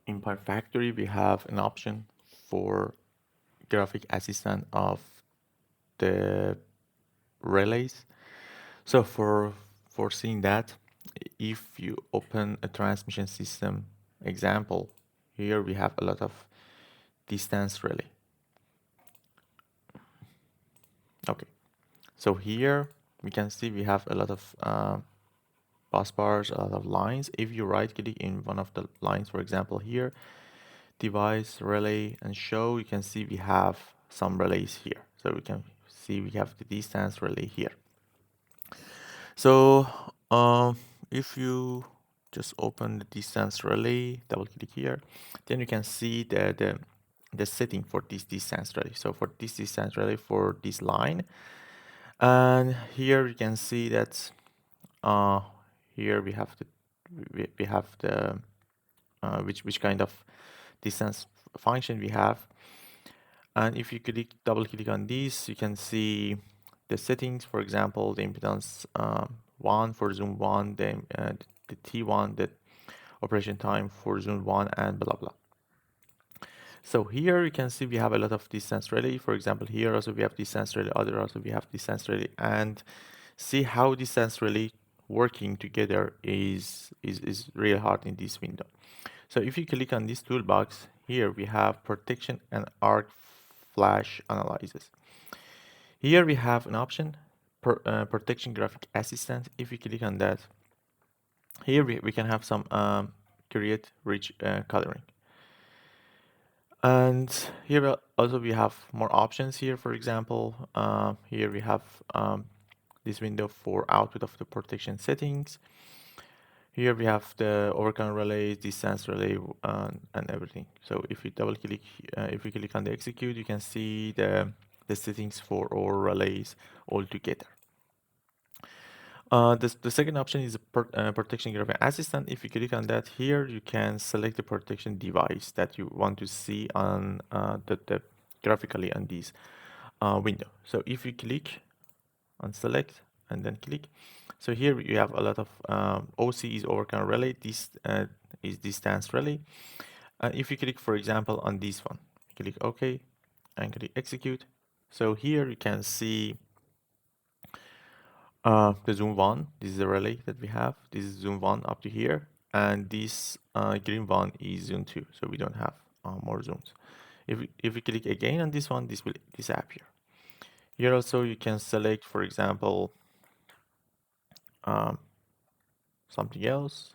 in PowerFactory, we have an option for graphic assistant of the relays. So for seeing that, if you open a transmission system example, here we have a lot of distance relay. Okay, so here we can see we have a lot of bus bars, a lot of lines. If you right click in one of the lines, for example here, device, relay, and show, you can see we have some relays here. So we can see we have the distance relay here. So if you just open the distance relay, double click here, then you can see the setting for this distance relay. So for this distance relay for this line, and here you can see that here we have the which kind of distance function we have. And if you double click on this, you can see the settings. For example, the impedance 1 for zoom 1, the T1, the operation time for zoom 1, and blah blah. So here you can see we have a lot of distance relay. For example, here also we have distance relay, other also we have distance relay, and see how distance relay working together is real hard in this window. So if you click on this toolbox, here we have protection and arc flash analysis. Here we have an option, protection graphic assistant. If you click on that, here we can have some create rich coloring. And here also we have more options here. For example, here we have this window for output of the protection settings. Here we have the overcurrent relay, distance relay, and everything. So if you double click, if you click on the execute, you can see the settings for all relays all together. The second option is protection graphic assistant. If you click on that here, you can select the protection device that you want to see on the graphically on this window. So if you click on select and then click, so here you have a lot of OC is overcurrent relay. This is distance relay. And if you click, for example, on this one, click OK and click execute. So here you can see the zoom 1, this is the relay that we have. This is zoom 1 up to here, and this green one is zoom 2, so we don't have more zooms. If we click again on this one, this will disappear. Here also you can select, for example, something else,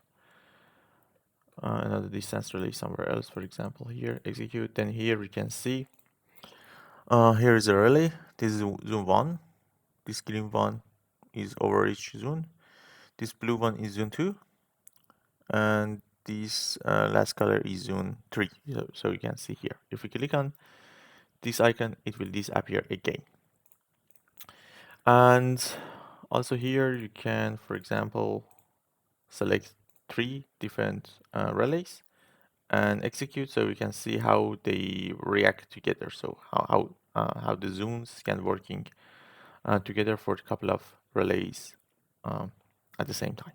another distance relay somewhere else, for example here, execute. Then here we can see here is a relay. This is zoom 1, this green one is overreach zone, this blue one is zone 2, and this last color is zone 3. So you can see here, if we click on this icon, it will disappear again. And also here you can, for example, select 3 different relays and execute, so we can see how they react together. So how the zones can working together for a couple of relays at the same time.